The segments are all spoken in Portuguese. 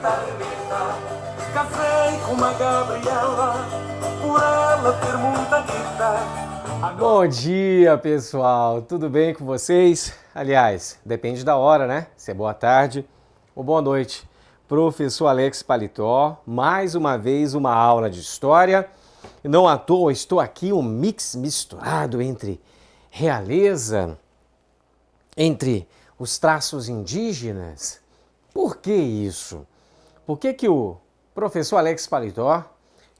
Casei com uma Gabriela, por ela ter muita guita. Bom dia, pessoal! Tudo bem com vocês? Aliás, depende da hora, né? Se é boa tarde ou boa noite. Professor Alex Paletó, mais uma vez uma aula de história. E não à toa estou aqui um mix misturado entre realeza, entre os traços indígenas. Por que isso? Por que o professor Alex Paletó,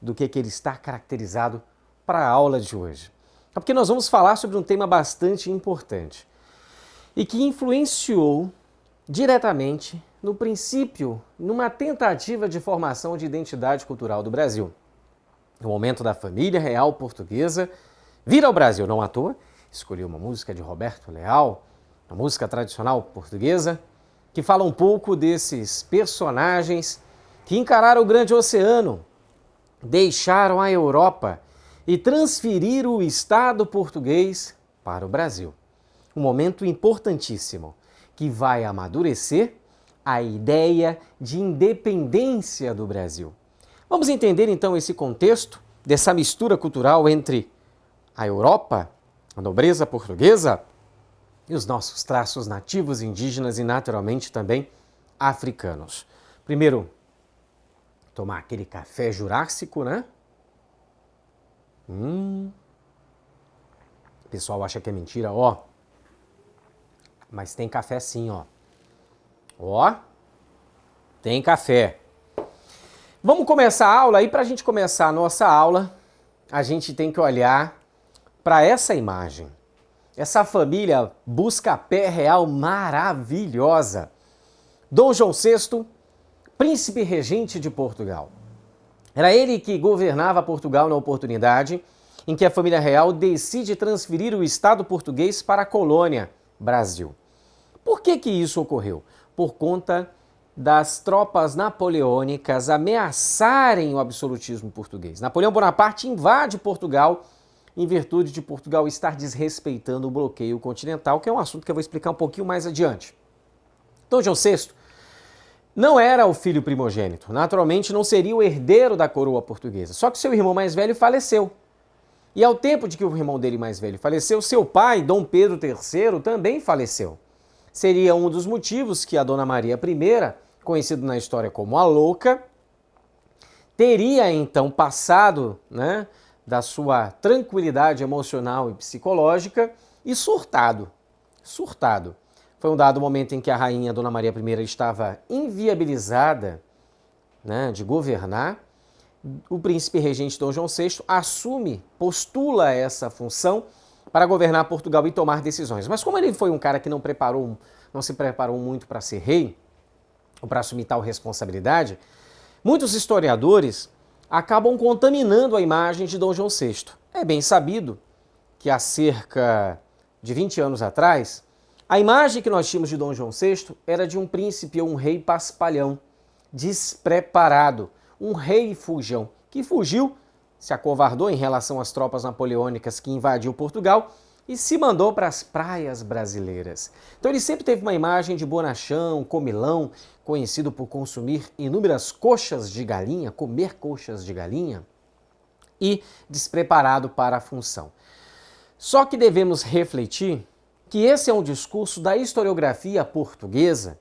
do que ele está caracterizado para a aula de hoje? É porque nós vamos falar sobre um tema bastante importante e que influenciou diretamente no princípio, numa tentativa de formação de identidade cultural do Brasil. No momento da família real portuguesa vir ao Brasil, não à toa, escolhi uma música de Roberto Leal, uma música tradicional portuguesa, que fala um pouco desses personagens que encararam o grande oceano, deixaram a Europa e transferiram o Estado português para o Brasil. Um momento importantíssimo que vai amadurecer a ideia de independência do Brasil. Vamos entender então esse contexto dessa mistura cultural entre a Europa, a nobreza portuguesa e os nossos traços nativos indígenas e naturalmente também africanos. Primeiro, tomar aquele café jurássico, né? O pessoal acha que é mentira, ó. Mas tem café sim, ó. Ó, tem café. Vamos começar a aula e para a gente começar a nossa aula, a gente tem que olhar para essa imagem. Essa família busca-pé real maravilhosa. Dom João VI, príncipe regente de Portugal. Era ele que governava Portugal na oportunidade em que a família real decide transferir o Estado português para a colônia Brasil. Por que isso ocorreu? Por conta das tropas napoleônicas ameaçarem o absolutismo português. Napoleão Bonaparte invade Portugal em virtude de Portugal estar desrespeitando o bloqueio continental, que é um assunto que eu vou explicar um pouquinho mais adiante. Dom João VI não era o filho primogênito, naturalmente não seria o herdeiro da coroa portuguesa, só que seu irmão mais velho faleceu. E ao tempo de que o irmão dele mais velho faleceu, seu pai, Dom Pedro III, também faleceu. Seria um dos motivos que a Dona Maria I, conhecida na história como a Louca, teria então passado, da sua tranquilidade emocional e psicológica e surtado. Foi um dado momento em que a rainha Dona Maria I estava inviabilizada, de governar. O príncipe regente Dom João VI postula essa função para governar Portugal e tomar decisões. Mas como ele foi um cara que não se preparou muito para ser rei, ou para assumir tal responsabilidade, muitos historiadores acabam contaminando a imagem de Dom João VI. É bem sabido que há cerca de 20 anos atrás, a imagem que nós tínhamos de Dom João VI era de um príncipe ou um rei paspalhão, despreparado, um rei fujão, que fugiu, se acovardou em relação às tropas napoleônicas que invadiu Portugal e se mandou para as praias brasileiras. Então ele sempre teve uma imagem de bonachão, comilão, conhecido por consumir inúmeras coxas de galinha, comer coxas de galinha, e despreparado para a função. Só que devemos refletir que esse é um discurso da historiografia portuguesa,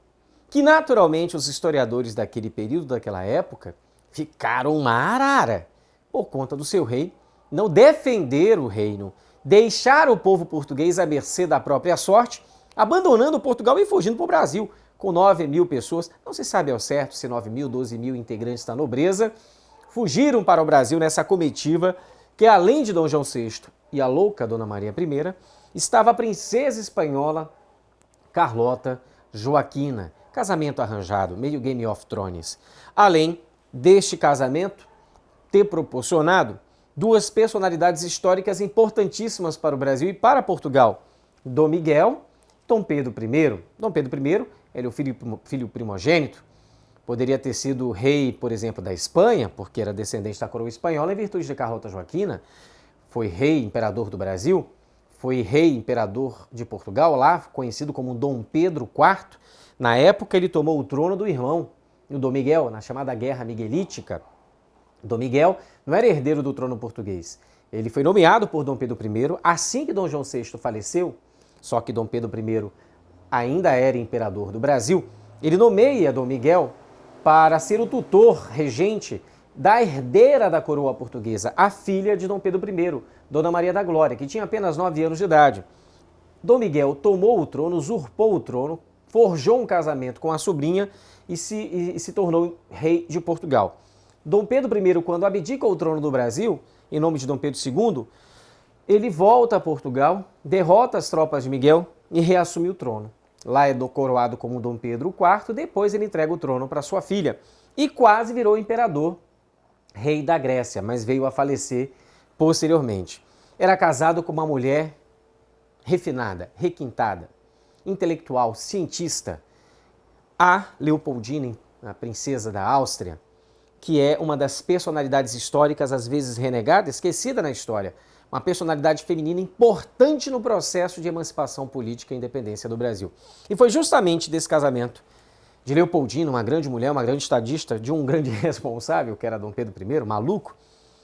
que naturalmente os historiadores daquele período, daquela época, ficaram uma arara por conta do seu rei não defender o reino, deixar o povo português à mercê da própria sorte, abandonando Portugal e fugindo para o Brasil, com 9.000 pessoas, não se sabe ao certo se 9.000, 12.000 integrantes da nobreza, fugiram para o Brasil nessa comitiva que, além de Dom João VI e a louca Dona Maria I, estava a princesa espanhola Carlota Joaquina, casamento arranjado, meio Game of Thrones. Além deste casamento ter proporcionado duas personalidades históricas importantíssimas para o Brasil e para Portugal, Dom Miguel, Dom Pedro I. Dom Pedro I, ele é o filho primogênito, poderia ter sido rei, por exemplo, da Espanha, porque era descendente da coroa espanhola, em virtude de Carlota Joaquina, foi rei imperador do Brasil, foi rei imperador de Portugal, lá conhecido como Dom Pedro IV. Na época ele tomou o trono do irmão, o Dom Miguel, na chamada Guerra Miguelítica, Dom Miguel não era herdeiro do trono português. Ele foi nomeado por Dom Pedro I assim que Dom João VI faleceu, só que Dom Pedro I ainda era imperador do Brasil. Ele nomeia Dom Miguel para ser o tutor regente da herdeira da coroa portuguesa, a filha de Dom Pedro I, Dona Maria da Glória, que tinha apenas 9 anos de idade. Dom Miguel tomou o trono, usurpou o trono, forjou um casamento com a sobrinha e se tornou rei de Portugal. Dom Pedro I, quando abdica o trono do Brasil, em nome de Dom Pedro II, ele volta a Portugal, derrota as tropas de Miguel e reassume o trono. Lá é coroado como Dom Pedro IV, depois ele entrega o trono para sua filha e quase virou imperador, rei da Grécia, mas veio a falecer posteriormente. Era casado com uma mulher refinada, requintada, intelectual, cientista, a Leopoldina, a princesa da Áustria, que é uma das personalidades históricas, às vezes renegada, esquecida na história, uma personalidade feminina importante no processo de emancipação política e independência do Brasil. E foi justamente desse casamento de Leopoldina, uma grande mulher, uma grande estadista, de um grande responsável, que era Dom Pedro I, maluco,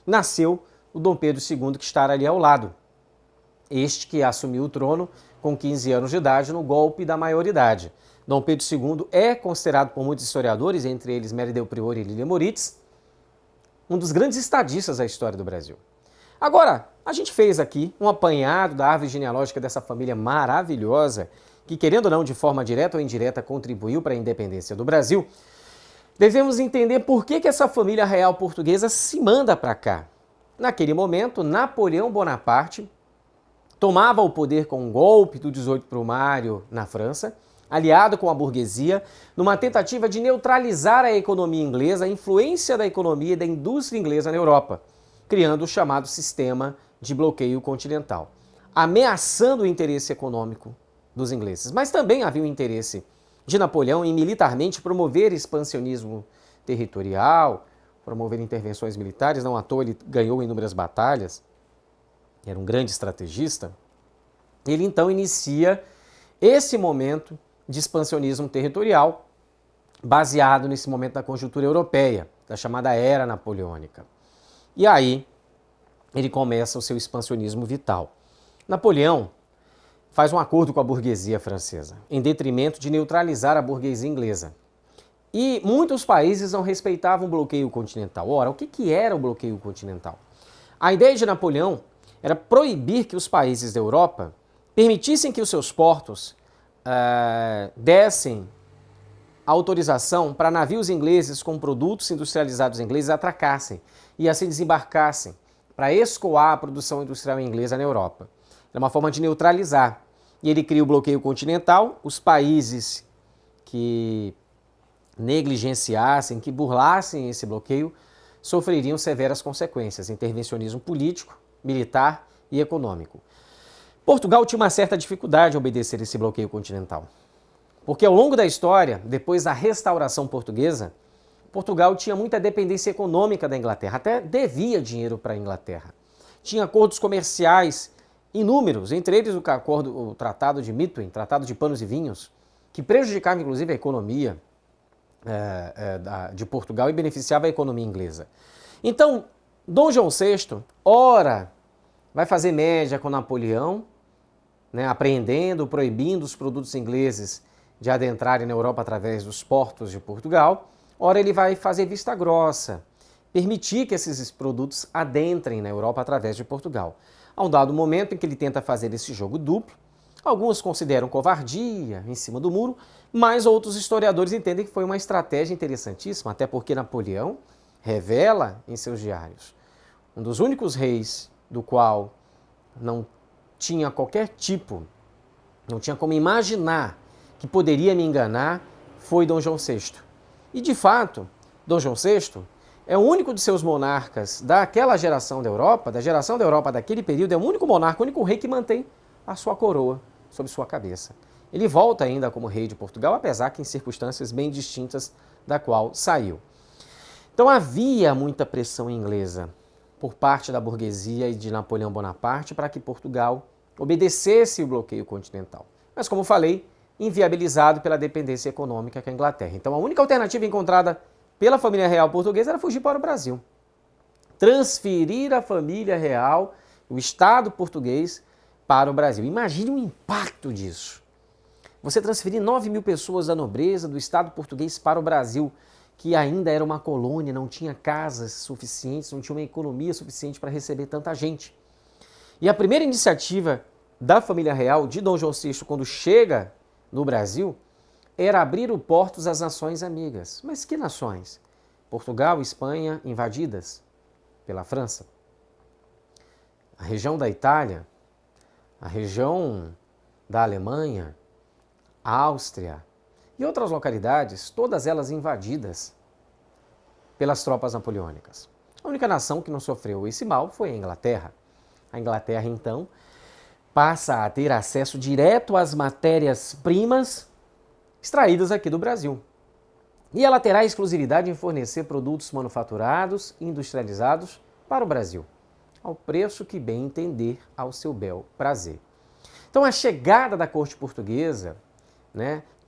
nasceu o Dom Pedro II, que está ali ao lado. Este que assumiu o trono com 15 anos de idade no golpe da maioridade. Dom Pedro II é considerado por muitos historiadores, entre eles Merideu Priori e Lilia Moritz, um dos grandes estadistas da história do Brasil. Agora, a gente fez aqui um apanhado da árvore genealógica dessa família maravilhosa, que, querendo ou não, de forma direta ou indireta, contribuiu para a independência do Brasil. Devemos entender por que essa família real portuguesa se manda para cá. Naquele momento, Napoleão Bonaparte tomava o poder com um golpe do 18 Brumário na França, aliado com a burguesia, numa tentativa de neutralizar a economia inglesa, a influência da economia e da indústria inglesa na Europa, criando o chamado sistema de bloqueio continental, ameaçando o interesse econômico dos ingleses. Mas também havia o interesse de Napoleão em militarmente promover expansionismo territorial, promover intervenções militares, não à toa ele ganhou inúmeras batalhas, era um grande estrategista. Ele então inicia esse momento de expansionismo territorial, baseado nesse momento da conjuntura europeia, da chamada Era Napoleônica. E aí ele começa o seu expansionismo vital. Napoleão faz um acordo com a burguesia francesa, em detrimento de neutralizar a burguesia inglesa. E muitos países não respeitavam o bloqueio continental. Ora, o que era o bloqueio continental? A ideia de Napoleão era proibir que os países da Europa permitissem que os seus portos dessem autorização para navios ingleses com produtos industrializados ingleses atracassem e assim desembarcassem para escoar a produção industrial inglesa na Europa. Era uma forma de neutralizar. E ele cria o bloqueio continental, os países que negligenciassem, que burlassem esse bloqueio, sofreriam severas consequências, intervencionismo político, militar e econômico. Portugal tinha uma certa dificuldade em obedecer esse bloqueio continental, porque ao longo da história, depois da restauração portuguesa, Portugal tinha muita dependência econômica da Inglaterra, até devia dinheiro para a Inglaterra. Tinha acordos comerciais inúmeros, entre eles o Tratado de Methuen, Tratado de Panos e Vinhos, que prejudicava inclusive a economia de Portugal e beneficiava a economia inglesa. Então, Dom João VI, ora, vai fazer média com Napoleão, apreendendo, proibindo os produtos ingleses de adentrarem na Europa através dos portos de Portugal. Ora, ele vai fazer vista grossa, permitir que esses produtos adentrem na Europa através de Portugal. Há um dado momento em que ele tenta fazer esse jogo duplo. Alguns consideram covardia, em cima do muro, mas outros historiadores entendem que foi uma estratégia interessantíssima, até porque Napoleão revela em seus diários: um dos únicos reis do qual não tinha qualquer tipo, não tinha como imaginar que poderia me enganar, foi Dom João VI. E de fato, Dom João VI é o único de seus monarcas daquela geração da Europa, da geração da Europa daquele período, é o único monarca, o único rei que mantém a sua coroa sobre sua cabeça. Ele volta ainda como rei de Portugal, apesar que em circunstâncias bem distintas da qual saiu. Então havia muita pressão inglesa por parte da burguesia e de Napoleão Bonaparte para que Portugal obedecesse o bloqueio continental. Mas como falei, inviabilizado pela dependência econômica com a Inglaterra. Então a única alternativa encontrada pela família real portuguesa era fugir para o Brasil. Transferir a família real, o Estado português, para o Brasil. Imagine o impacto disso. Você transferir 9.000 pessoas da nobreza do Estado português para o Brasil, que ainda era uma colônia, não tinha casas suficientes, não tinha uma economia suficiente para receber tanta gente. E a primeira iniciativa da família real, de Dom João VI, quando chega no Brasil, era abrir os portos às nações amigas. Mas que nações? Portugal e Espanha invadidas pela França. A região da Itália, a região da Alemanha, a Áustria e outras localidades, todas elas invadidas pelas tropas napoleônicas. A única nação que não sofreu esse mal foi a Inglaterra. A Inglaterra, então, passa a ter acesso direto às matérias-primas extraídas aqui do Brasil. E ela terá exclusividade em fornecer produtos manufaturados e industrializados para o Brasil, ao preço que bem entender, ao seu bel prazer. Então a chegada da corte portuguesa,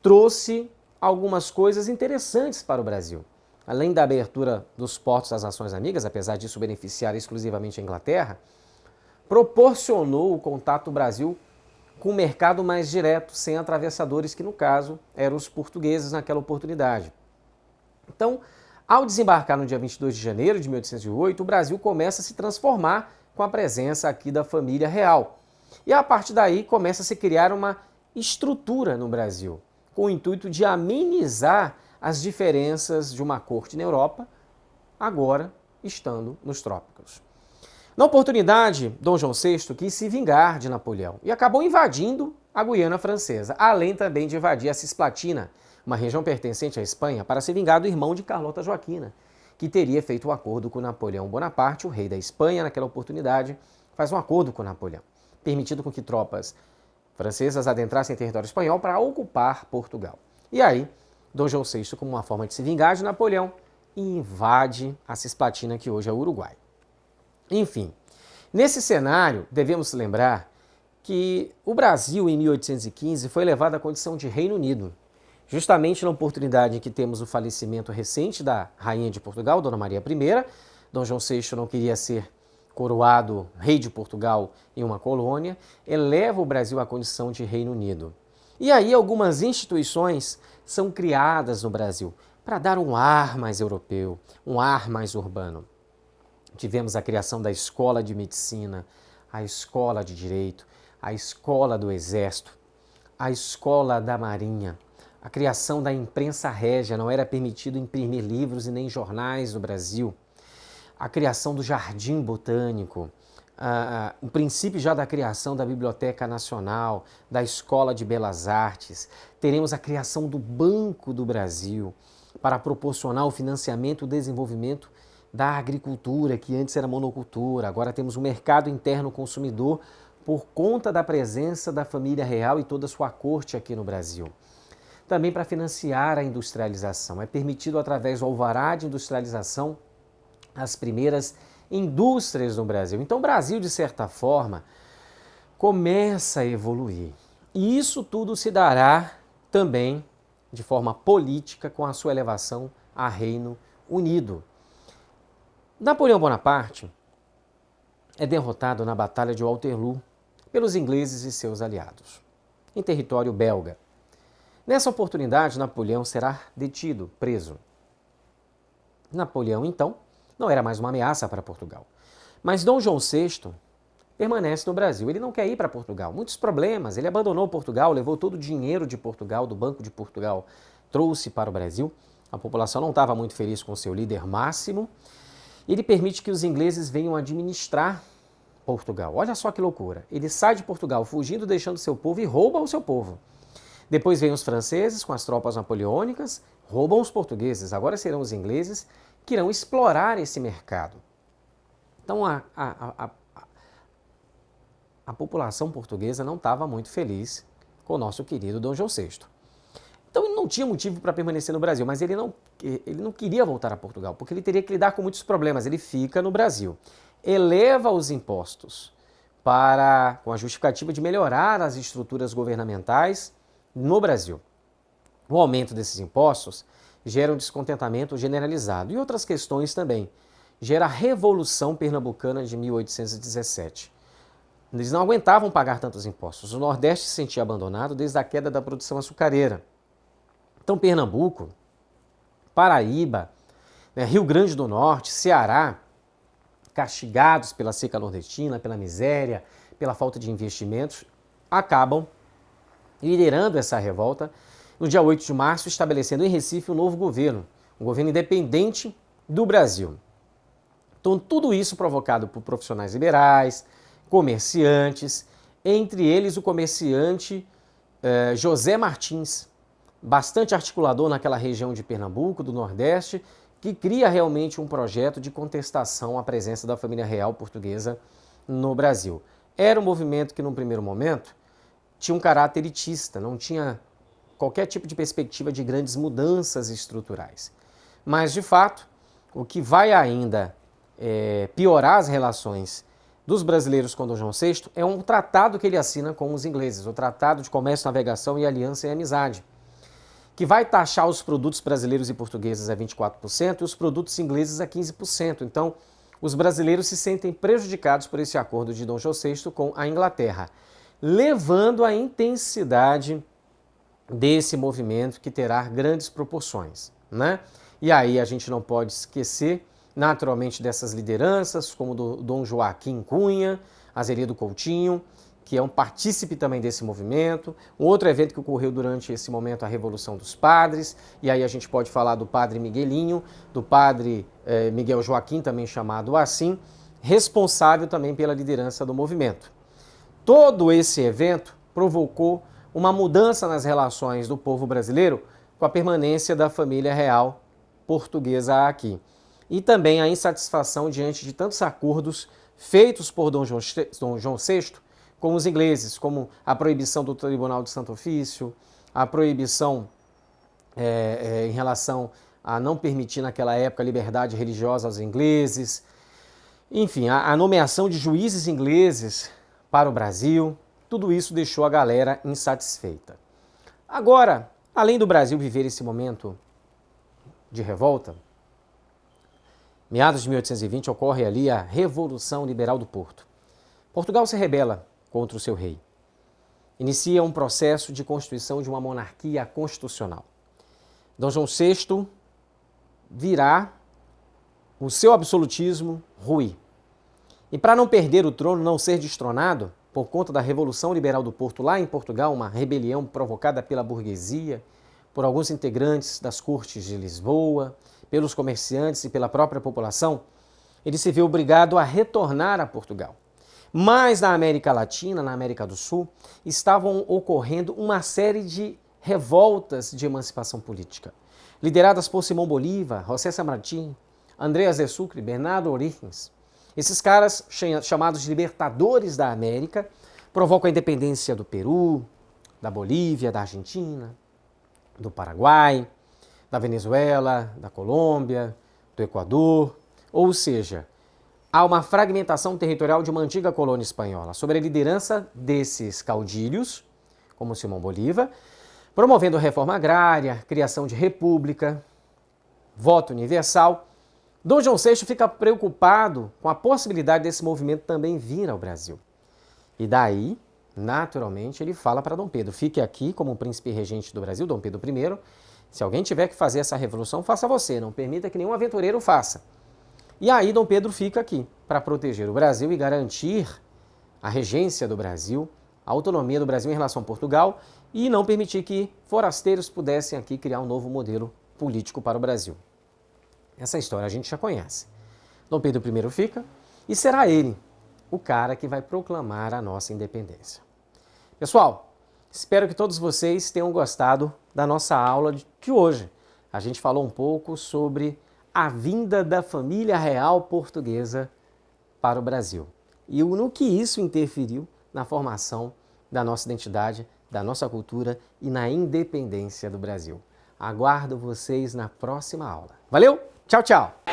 trouxe algumas coisas interessantes para o Brasil. Além da abertura dos portos às nações amigas, apesar disso beneficiar exclusivamente a Inglaterra, proporcionou o contato do Brasil com o mercado mais direto, sem atravessadores, que no caso eram os portugueses naquela oportunidade. Então, ao desembarcar no dia 22 de janeiro de 1808, o Brasil começa a se transformar com a presença aqui da família real. E a partir daí começa a se criar uma estrutura no Brasil, com o intuito de amenizar as diferenças de uma corte na Europa, agora estando nos trópicos. Na oportunidade, Dom João VI quis se vingar de Napoleão e acabou invadindo a Guiana Francesa, além também de invadir a Cisplatina, uma região pertencente à Espanha, para se vingar do irmão de Carlota Joaquina, que teria feito um acordo com Napoleão Bonaparte, o rei da Espanha, naquela oportunidade, faz um acordo com Napoleão, permitindo com que tropas francesas adentrassem em território espanhol para ocupar Portugal. E aí, Dom João VI, como uma forma de se vingar de Napoleão, invade a Cisplatina, que hoje é o Uruguai. Enfim, nesse cenário, devemos lembrar que o Brasil, em 1815, foi elevado à condição de Reino Unido, justamente na oportunidade em que temos o falecimento recente da Rainha de Portugal, Dona Maria I. Dom João VI não queria ser coroado rei de Portugal em uma colônia, eleva o Brasil à condição de Reino Unido. E aí algumas instituições são criadas no Brasil para dar um ar mais europeu, um ar mais urbano. Tivemos a criação da Escola de Medicina, a Escola de Direito, a Escola do Exército, a Escola da Marinha, a criação da imprensa régia, não era permitido imprimir livros e nem jornais no Brasil, a criação do Jardim Botânico, o princípio já da criação da Biblioteca Nacional, da Escola de Belas Artes, teremos a criação do Banco do Brasil para proporcionar o financiamento e o desenvolvimento da agricultura, que antes era monocultura, agora temos um mercado interno consumidor por conta da presença da família real e toda a sua corte aqui no Brasil. Também para financiar a industrialização. É permitido, através do alvará de industrialização, as primeiras indústrias no Brasil. Então o Brasil, de certa forma, começa a evoluir. E isso tudo se dará também de forma política com a sua elevação a Reino Unido. Napoleão Bonaparte é derrotado na Batalha de Waterloo pelos ingleses e seus aliados, em território belga. Nessa oportunidade, Napoleão será detido, preso. Napoleão, então, não era mais uma ameaça para Portugal. Mas Dom João VI permanece no Brasil. Ele não quer ir para Portugal. Muitos problemas. Ele abandonou Portugal, levou todo o dinheiro de Portugal, do Banco de Portugal, trouxe para o Brasil. A população não estava muito feliz com seu líder máximo. Ele permite que os ingleses venham administrar Portugal. Olha só que loucura. Ele sai de Portugal fugindo, deixando seu povo e rouba o seu povo. Depois vêm os franceses com as tropas napoleônicas, roubam os portugueses. Agora serão os ingleses que irão explorar esse mercado. Então a população portuguesa não estava muito feliz com o nosso querido Dom João VI. Então ele não tinha motivo para permanecer no Brasil, mas ele não queria voltar a Portugal, porque ele teria que lidar com muitos problemas. Ele fica no Brasil, eleva os impostos com a justificativa de melhorar as estruturas governamentais no Brasil. O aumento desses impostos gera um descontentamento generalizado e outras questões também. Gera a Revolução Pernambucana de 1817. Eles não aguentavam pagar tantos impostos. O Nordeste se sentia abandonado desde a queda da produção açucareira. Então, Pernambuco, Paraíba, Rio Grande do Norte, Ceará, castigados pela seca nordestina, pela miséria, pela falta de investimentos, acabam liderando essa revolta no dia 8 de março, estabelecendo em Recife um novo governo, um governo independente do Brasil. Então, tudo isso provocado por profissionais liberais, comerciantes, entre eles o comerciante José Martins, bastante articulador naquela região de Pernambuco, do Nordeste, que cria realmente um projeto de contestação à presença da família real portuguesa no Brasil. Era um movimento que, num primeiro momento, tinha um caráter elitista, não tinha qualquer tipo de perspectiva de grandes mudanças estruturais. Mas, de fato, o que vai ainda piorar as relações dos brasileiros com Dom João VI é um tratado que ele assina com os ingleses, o Tratado de Comércio, Navegação e Aliança e Amizade, que vai taxar os produtos brasileiros e portugueses a 24% e os produtos ingleses a 15%. Então, os brasileiros se sentem prejudicados por esse acordo de Dom João VI com a Inglaterra, levando à intensidade desse movimento que terá grandes proporções, né? E aí a gente não pode esquecer, naturalmente, dessas lideranças, como do Dom Joaquim Cunha, Azeredo Coutinho, que é um partícipe também desse movimento. Um outro evento que ocorreu durante esse momento, a Revolução dos Padres, e aí a gente pode falar do padre Miguelinho, do padre Miguel Joaquim, também chamado assim, responsável também pela liderança do movimento. Todo esse evento provocou uma mudança nas relações do povo brasileiro com a permanência da família real portuguesa aqui. E também a insatisfação diante de tantos acordos feitos por Dom João VI com os ingleses, como a proibição do Tribunal de Santo Ofício, a proibição em relação a não permitir naquela época a liberdade religiosa aos ingleses, enfim, a nomeação de juízes ingleses para o Brasil, tudo isso deixou a galera insatisfeita. Agora, além do Brasil viver esse momento de revolta, meados de 1820 ocorre ali a Revolução Liberal do Porto. Portugal se rebela contra o seu rei. Inicia um processo de constituição de uma monarquia constitucional. Dom João VI virá o seu absolutismo ruir. E para não perder o trono, não ser destronado, por conta da Revolução Liberal do Porto lá em Portugal, uma rebelião provocada pela burguesia, por alguns integrantes das cortes de Lisboa, pelos comerciantes e pela própria população, ele se vê obrigado a retornar a Portugal. Mas na América Latina, na América do Sul, estavam ocorrendo uma série de revoltas de emancipação política, lideradas por Simão Bolívar, José San Martín, Andrés de Sucre, Bernardo O'Higgins. Esses caras, chamados de libertadores da América, provocam a independência do Peru, da Bolívia, da Argentina, do Paraguai, da Venezuela, da Colômbia, do Equador, ou seja, há uma fragmentação territorial de uma antiga colônia espanhola, sob a liderança desses caudilhos, como Simão Bolívar, promovendo reforma agrária, criação de república, voto universal. Dom João VI fica preocupado com a possibilidade desse movimento também vir ao Brasil. E daí, naturalmente, ele fala para Dom Pedro, fique aqui como príncipe regente do Brasil, Dom Pedro I, se alguém tiver que fazer essa revolução, faça você, não permita que nenhum aventureiro faça. E aí Dom Pedro fica aqui para proteger o Brasil e garantir a regência do Brasil, a autonomia do Brasil em relação a Portugal e não permitir que forasteiros pudessem aqui criar um novo modelo político para o Brasil. Essa história a gente já conhece. Dom Pedro I fica e será ele o cara que vai proclamar a nossa independência. Pessoal, espero que todos vocês tenham gostado da nossa aula de hoje. A gente falou um pouco sobre a vinda da família real portuguesa para o Brasil e no que isso interferiu na formação da nossa identidade, da nossa cultura e na independência do Brasil. Aguardo vocês na próxima aula. Valeu? Tchau, tchau!